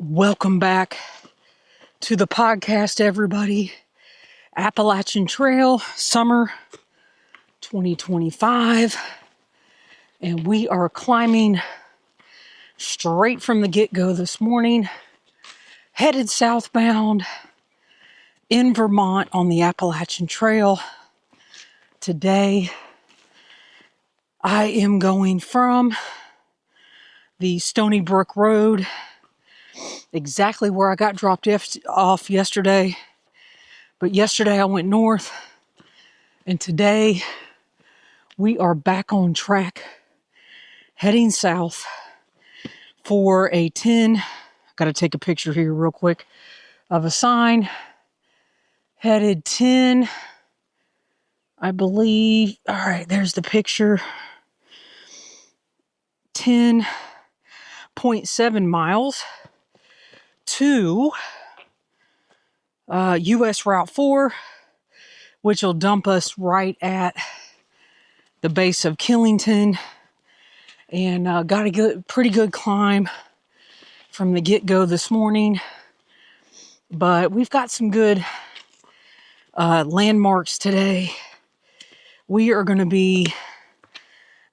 Welcome back to the podcast, everybody. Appalachian Trail, summer 2025. And we are climbing straight from the get-go this morning, headed southbound in Vermont on the Appalachian Trail. Today, I am going from the Stony Brook Road, exactly where I got dropped off yesterday. But yesterday I went north, and today we are back on track, heading south for a 10. Got to take a picture here real quick of a sign. Headed 10, I believe. All right, there's the picture. 10.7 miles to US Route 4, which will dump us right at the base of Killington. And got a pretty good climb from the get-go this morning. But we've got some good landmarks today. We are going to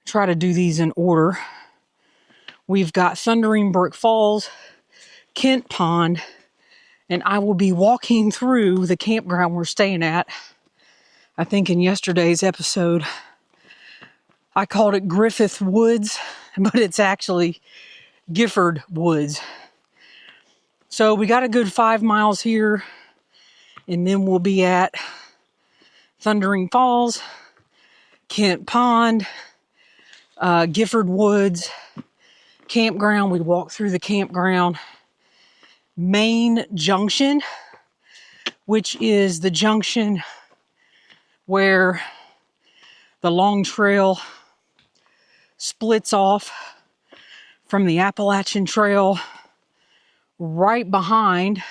try to do these in order. We've got Thundering Brook Falls, Kent Pond, and I will be walking through the campground we're staying at. I think in yesterday's episode, I called it Griffith Woods, but it's actually Gifford Woods. So we got a good 5 miles here, and then we'll be at Thundering Falls, Kent Pond, Gifford Woods, campground. We walk through the campground. Main Junction, which is the junction where the Long Trail splits off from the Appalachian Trail, right behind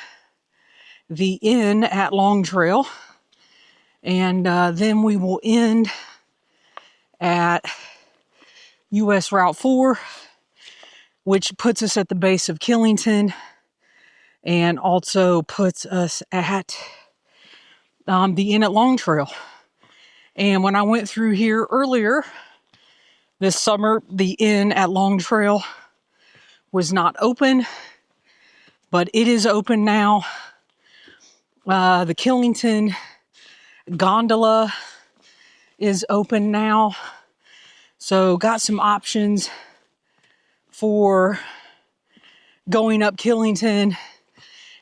the inn at Long Trail. And then we will end at US Route 4, which puts us at the base of Killington and also puts us at the inn at Long Trail. And when I went through here earlier this summer, the inn at Long Trail was not open, but it is open now. The Killington gondola is open now. So got some options for going up Killington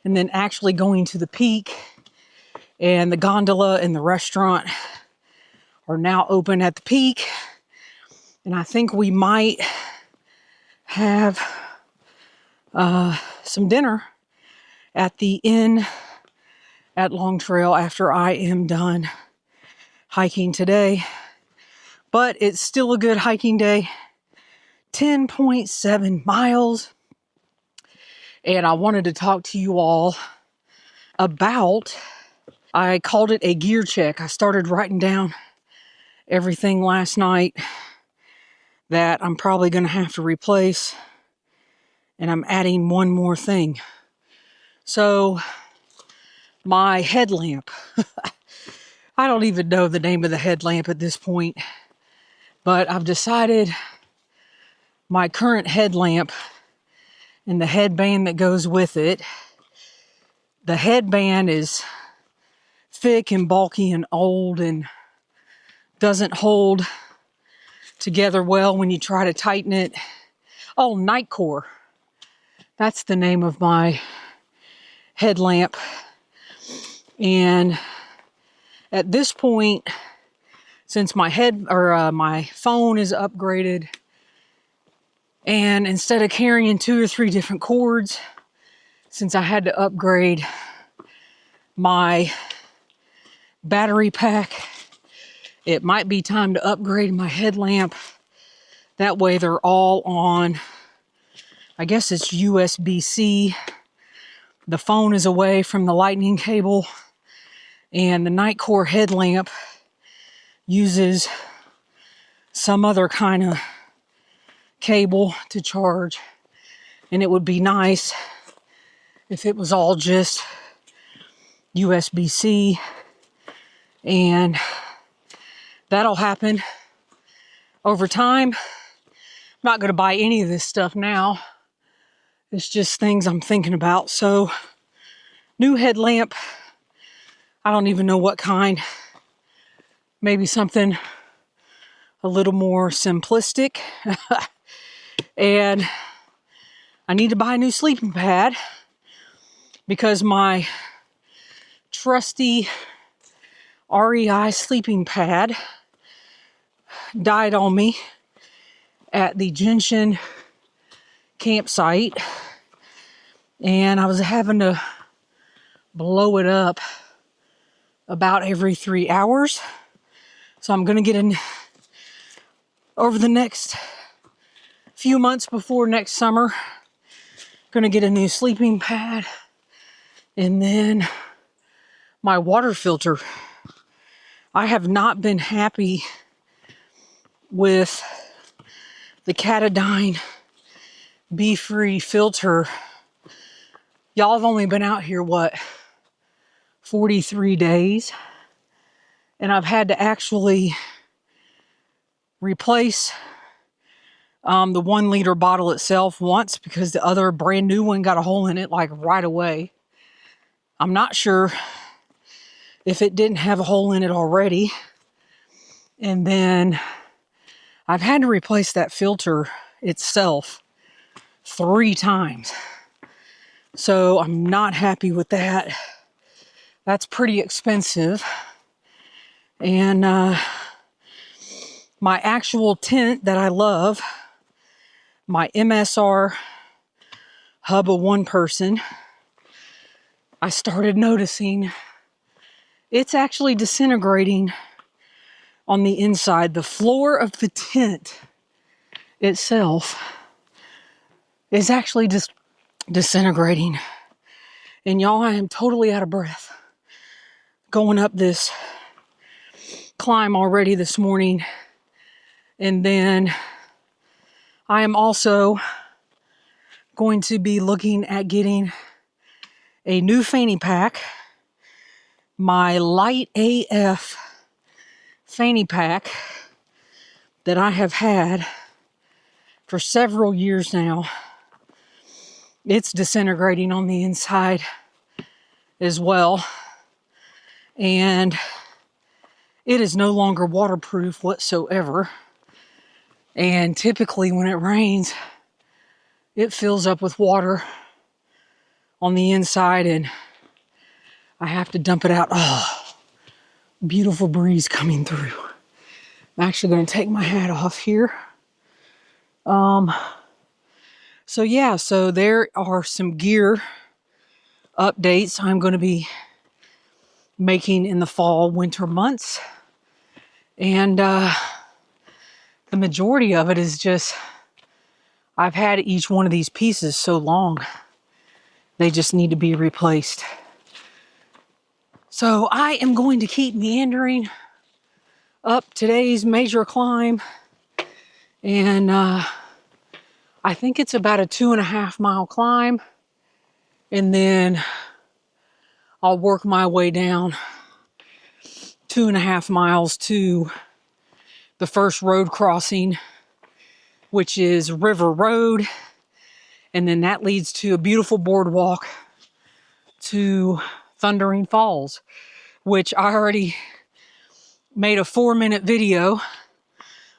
and then actually going to the peak. And the gondola and the restaurant are now open at the peak. And I think we might have some dinner at the inn at Long Trail after I am done hiking today. But it's still a good hiking day. 10.7 miles. And I wanted to talk to you all about, I called it a gear check. I started writing down everything last night that I'm probably going to have to replace. And I'm adding one more thing. So, my headlamp. I don't even know the name of the headlamp at this point. But I've decided my current headlamp and the headband that goes with it. The headband is thick and bulky and old and doesn't hold together well when you try to tighten it. Oh, Nightcore. That's the name of my headlamp. And at this point, since my phone is upgraded, and instead of carrying 2 or 3 different cords, since I had to upgrade my battery pack, it might be time to upgrade my headlamp. That way they're all on, I guess it's USB-C. The phone is away from the lightning cable, and the Nightcore headlamp uses some other kind of cable to charge. And it would be nice if it was all just USB-C, and that'll happen over time. I'm not going to buy any of this stuff now. It's just things I'm thinking about. So, new headlamp. I don't even know what kind. Maybe something a little more simplistic. And I need to buy a new sleeping pad because my trusty REI sleeping pad died on me at the Gentian campsite, and I was having to blow it up about every 3 hours. So I'm going to get over the next few months before next summer, going to get a new sleeping pad, and then my water filter. I have not been happy with the Catadine Be-Free filter. Y'all have only been out here, 43 days? And I've had to actually replace the 1 liter bottle itself once because the other brand new one got a hole in it like right away. I'm not sure if it didn't have a hole in it already. And then I've had to replace that filter itself 3 times. So I'm not happy with that. That's pretty expensive. And my actual tent that I love, my MSR Hubba One Person, I started noticing it's actually disintegrating on the inside. The floor of the tent itself is actually just disintegrating. And y'all, I am totally out of breath going up this climb already this morning. And then I am also going to be looking at getting a new fanny pack. My Light AF fanny pack that I have had for several years now. It's disintegrating on the inside as well. And it is no longer waterproof whatsoever. And typically when it rains, it fills up with water on the inside and I have to dump it out. Oh, beautiful breeze coming through. I'm actually going to take my hat off here. So yeah, so there are some gear updates I'm going to be making in the fall, winter months. And the majority of it is just, I've had each one of these pieces so long, they just need to be replaced. So I am going to keep meandering up today's major climb. And I think it's about a 2.5 mile climb. And then I'll work my way down 2.5 miles to the first road crossing, which is River Road. And then that leads to a beautiful boardwalk to Thundering Falls, which I already made a 4-minute video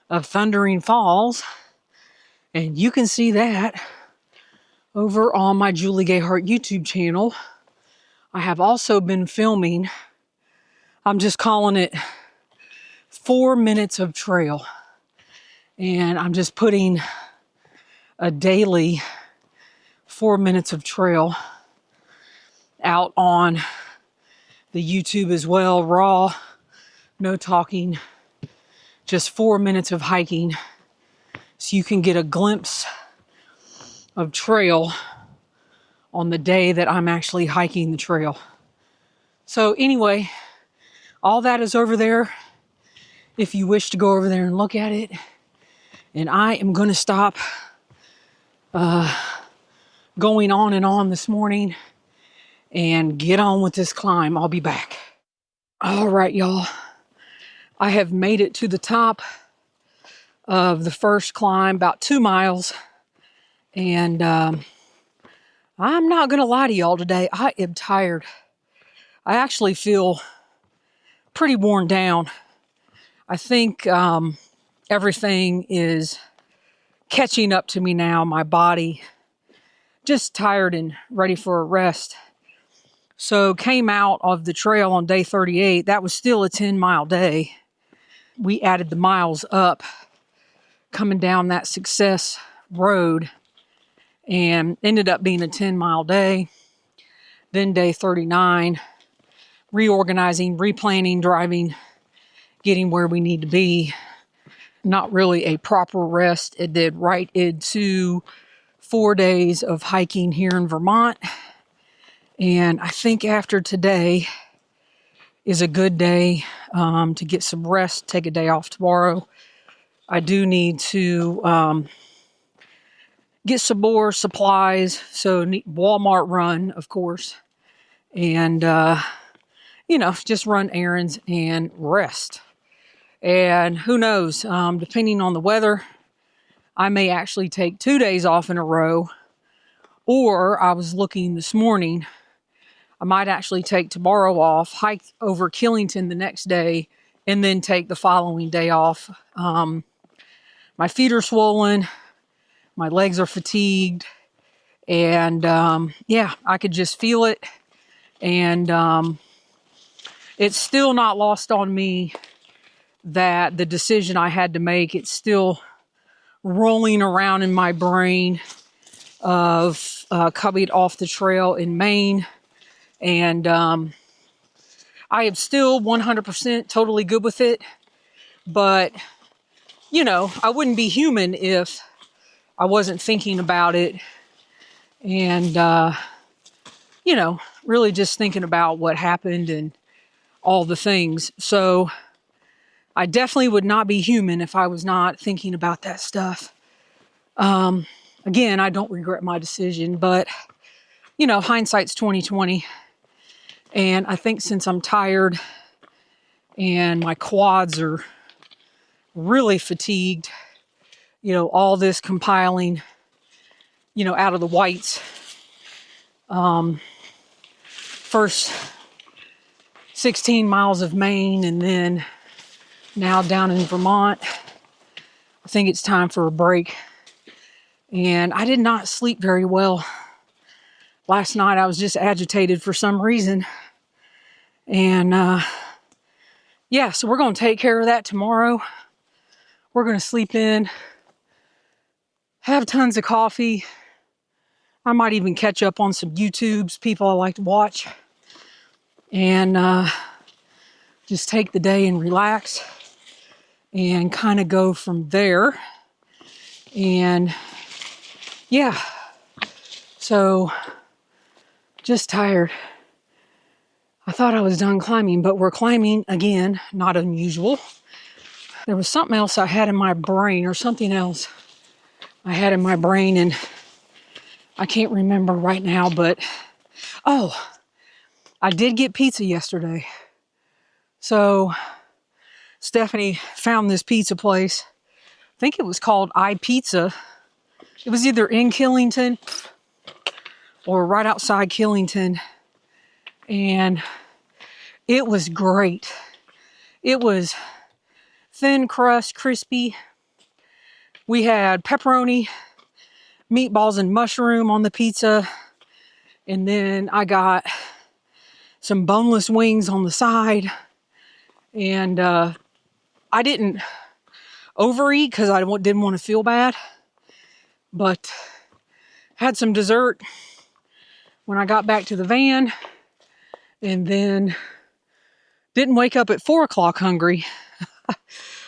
of Thundering Falls. And you can see that over on my Julie Gayhart YouTube channel. I have also been filming, I'm just calling it 4 minutes of trail. And I'm just putting a daily 4 minutes of trail out on the YouTube as well, raw, no talking, just 4 minutes of hiking. So you can get a glimpse of trail on the day that I'm actually hiking the trail. So anyway, all that is over there if you wish to go over there and look at it. And I am going to stop going on and on this morning and get on with this climb. I'll be back. All right, y'all. I have made it to the top of the first climb, about 2 miles. And I'm not going to lie to y'all today. I am tired. I actually feel pretty worn down. I think everything is catching up to me now. My body just tired and ready for a rest. So came out of the trail on day 38. That was still a 10-mile day. We added the miles up coming down that Success Road and ended up being a 10-mile day. Then day 39, reorganizing, replanning, driving, getting where we need to be. Not really a proper rest. It did right into 4 days of hiking here in Vermont. And I think after today is a good day to get some rest, take a day off tomorrow. I do need to get some more supplies. So Walmart run, of course. And, just run errands and rest. And who knows, depending on the weather, I may actually take 2 days off in a row. Or I was looking this morning, I might actually take tomorrow off, hike over Killington the next day, and then take the following day off. My feet are swollen. My legs are fatigued. And I could just feel it. And it's still not lost on me that the decision I had to make, it's still rolling around in my brain of coming off the trail in Maine. And I am still 100% totally good with it. But, I wouldn't be human if I wasn't thinking about it. And, really just thinking about what happened and all the things. So I definitely would not be human if I was not thinking about that stuff. Again, I don't regret my decision, but, hindsight's 20/20. And I think since I'm tired and my quads are really fatigued, all this compiling, out of the whites. First 16 miles of Maine and then now down in Vermont. I think it's time for a break. And I did not sleep very well. Last night I was just agitated for some reason. And so we're going to take care of that tomorrow. We're going to sleep in, have tons of coffee. I might even catch up on some YouTubes, people I like to watch. And just take the day and relax and kind of go from there. And so just tired. I thought I was done climbing, but we're climbing again, not unusual. There was something else I had in my brain, or something else I had in my brain, and I can't remember right now, but I did get pizza yesterday. So Stephanie found this pizza place. I think it was called iPizza. It was either in Killington or right outside Killington. And it was great. It was thin crust, crispy. We had pepperoni, meatballs, and mushroom on the pizza. And then I got some boneless wings on the side. And I didn't overeat because I didn't want to feel bad. But had some dessert when I got back to the van. And then didn't wake up at 4 o'clock hungry.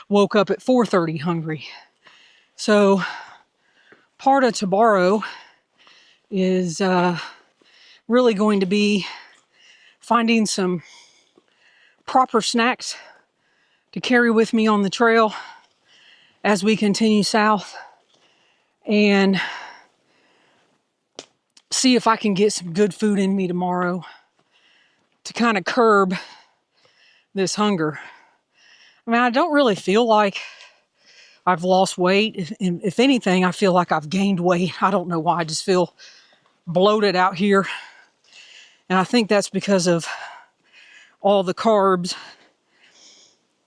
Woke up at 4:30 hungry. So part of tomorrow is really going to be finding some proper snacks to carry with me on the trail as we continue south. And see if I can get some good food in me tomorrow to kind of curb this hunger. I mean, I don't really feel like I've lost weight. If anything, I feel like I've gained weight. I don't know why. I just feel bloated out here. And I think that's because of all the carbs.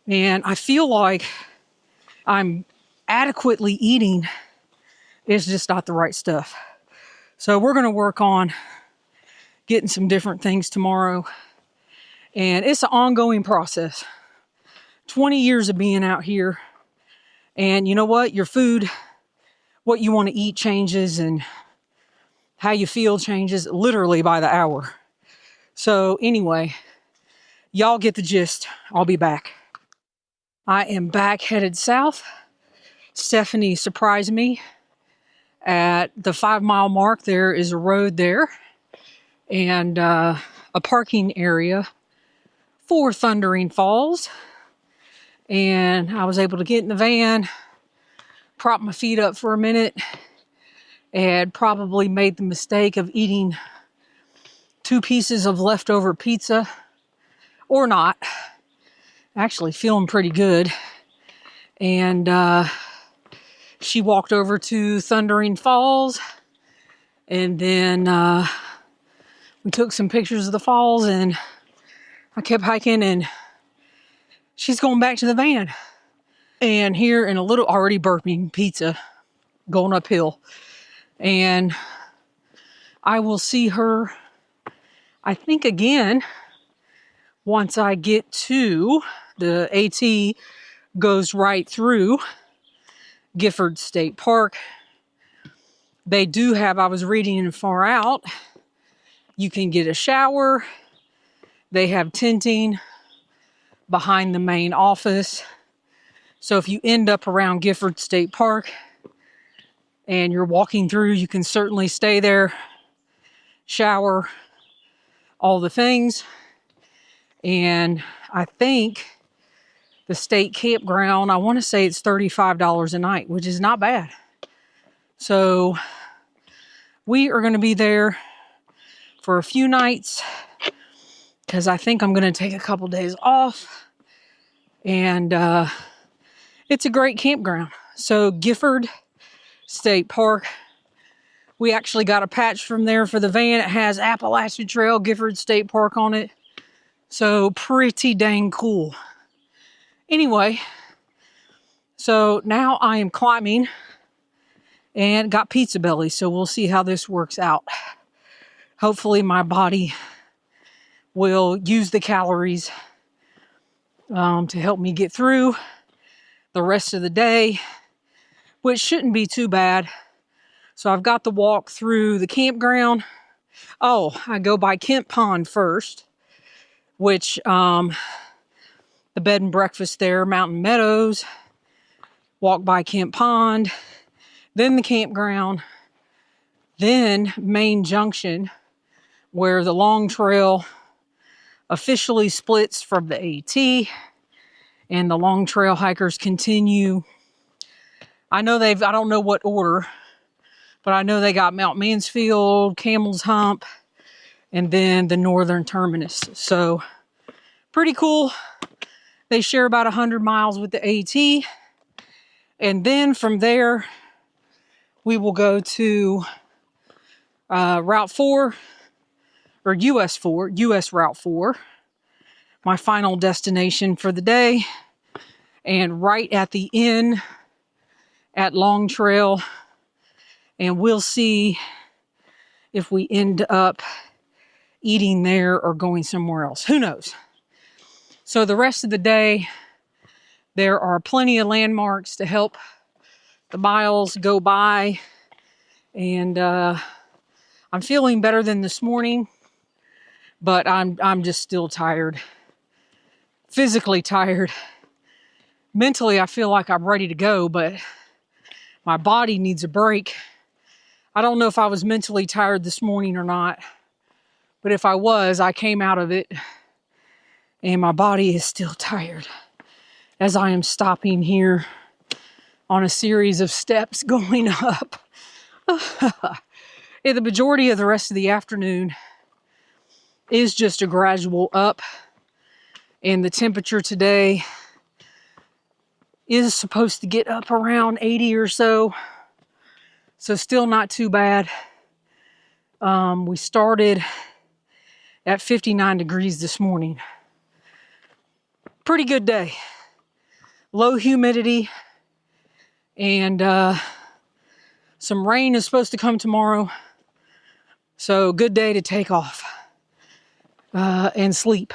And I feel like I'm adequately eating. It's just not the right stuff. So we're going to work on getting some different things tomorrow. And it's an ongoing process. 20 years of being out here. And you know what? Your food, what you want to eat changes, and how you feel changes literally by the hour. So anyway, y'all get the gist. I'll be back. I am back headed south. Stephanie surprised me at the 5-mile mark. There is a road there and a parking area for Thundering Falls. And I was able to get in the van, prop my feet up for a minute, and probably made the mistake of eating 2 pieces of leftover pizza, or not. Actually feeling pretty good. And she walked over to Thundering Falls, and then we took some pictures of the falls, and I kept hiking, and she's going back to the van. And here in a little, already burping pizza, going uphill. And I will see her, I think, again, once I get to the AT goes right through Gifford State Park. They do have, I was reading in Far Out, you can get a shower. They have tenting behind the main office. So if you end up around Gifford State Park and you're walking through, you can certainly stay there, shower, all the things. And I think the state campground, I want to say it's $35 a night, which is not bad. So we are going to be there for a few nights because I think I'm going to take a couple days off. And it's a great campground. So Gifford State Park, we actually got a patch from there for the van. It has Appalachian Trail, Gifford State Park on it. So pretty dang cool. Anyway, so now I am climbing and got pizza belly. So we'll see how this works out. Hopefully my body will use the calories to help me get through the rest of the day, which shouldn't be too bad. So I've got the walk through the campground. Oh, I go by Kent Pond first, which the bed and breakfast there, Mountain Meadows. Walk by Kent Pond, then the campground, then Main Junction, where the long trail officially splits from the AT, and the long trail hikers continue. I don't know what order, but I know they got Mount Mansfield, Camel's Hump, and then the northern terminus. So pretty cool. They share about 100 miles with the AT. And then from there, we will go to Route 4, or US 4, US Route 4, my final destination for the day. And right at the inn at Long Trail, and we'll see if we end up eating there or going somewhere else. Who knows? So the rest of the day, there are plenty of landmarks to help the miles go by. And I'm feeling better than this morning, but I'm just still tired. Physically tired. Mentally, I feel like I'm ready to go, but my body needs a break. I don't know if I was mentally tired this morning or not, but if I was, I came out of it, and my body is still tired as I am stopping here on a series of steps going up. The majority of the rest of the afternoon is just a gradual up, and the temperature today is supposed to get up around 80 or so, so still not too bad. We started at 59 degrees this morning. Pretty good day. Low humidity, and some rain is supposed to come tomorrow, so good day to take off and sleep.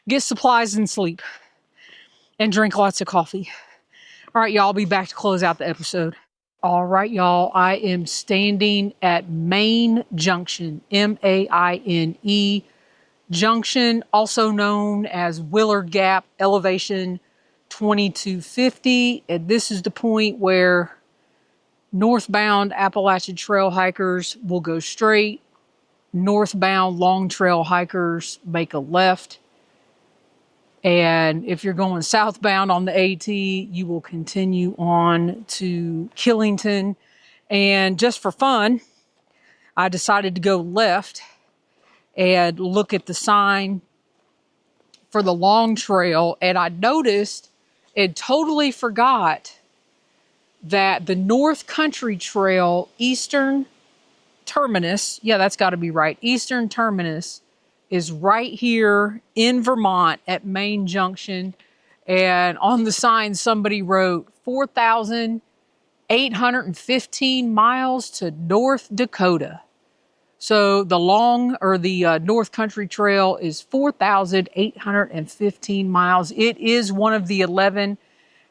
Get supplies and sleep, and drink lots of coffee. All right, y'all, I'll be back to close out the episode. All right, y'all, I am standing at Maine Junction, M-A-I-N-E Junction, also known as Willard Gap, elevation 2250. And this is the point where northbound Appalachian trail hikers will go straight. Northbound long trail hikers make a left. And if you're going southbound on the AT, you will continue on to Killington. And just for fun, I decided to go left and look at the sign for the long trail. And I noticed and totally forgot that the North Country Trail Eastern Terminus, yeah, that's got to be right, Eastern Terminus, is right here in Vermont at Maine Junction. And on the sign, somebody wrote 4,815 miles to North Dakota. So the North Country Trail is 4,815 miles. It is one of the 11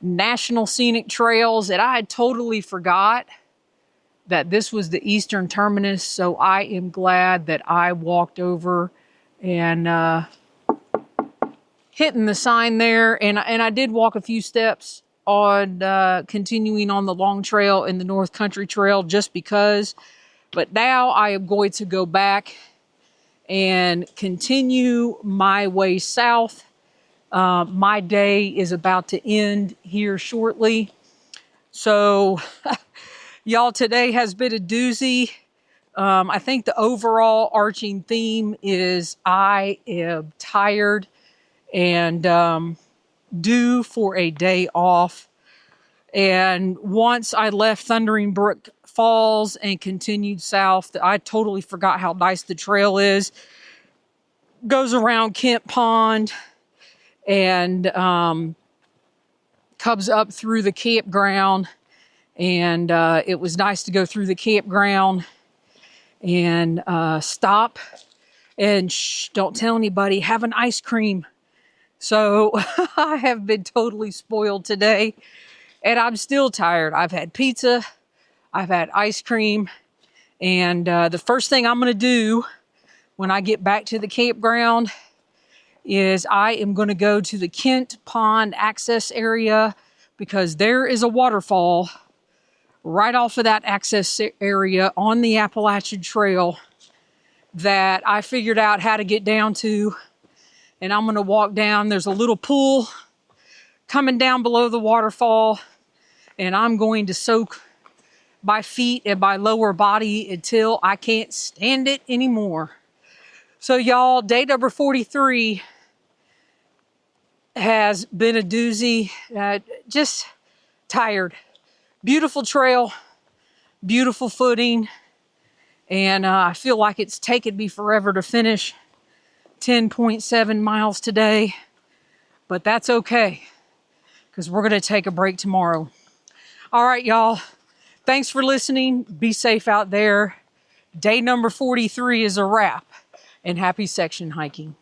National Scenic Trails, and I had totally forgot that this was the Eastern Terminus. So I am glad that I walked over and hitting the sign there, and I did walk a few steps on continuing on the long trail in the North Country Trail just because. But now I am going to go back and continue my way south. My day is about to end here shortly. So y'all, today has been a doozy. I think the overall arching theme is I am tired and due for a day off. And once I left Thundering Brook Falls and continued south, I totally forgot how nice the trail is. Goes around Kent Pond and comes up through the campground. And it was nice to go through the campground and stop and don't tell anybody, have an ice cream. So I have been totally spoiled today, and I'm still tired. I've had pizza, I've had ice cream, and the first thing I'm going to do when I get back to the campground is I am going to go to the Kent Pond access area, because there is a waterfall right off of that access area on the Appalachian Trail that I figured out how to get down to. And I'm going to walk down. There's a little pool coming down below the waterfall, and I'm going to soak my feet and my lower body until I can't stand it anymore. So y'all, day number 43 has been a doozy. Just tired. Beautiful trail, beautiful footing, and I feel like it's taken me forever to finish 10.7 miles today, but that's okay, because we're going to take a break tomorrow. All right, y'all. Thanks for listening. Be safe out there. Day number 43 is a wrap, and happy section hiking.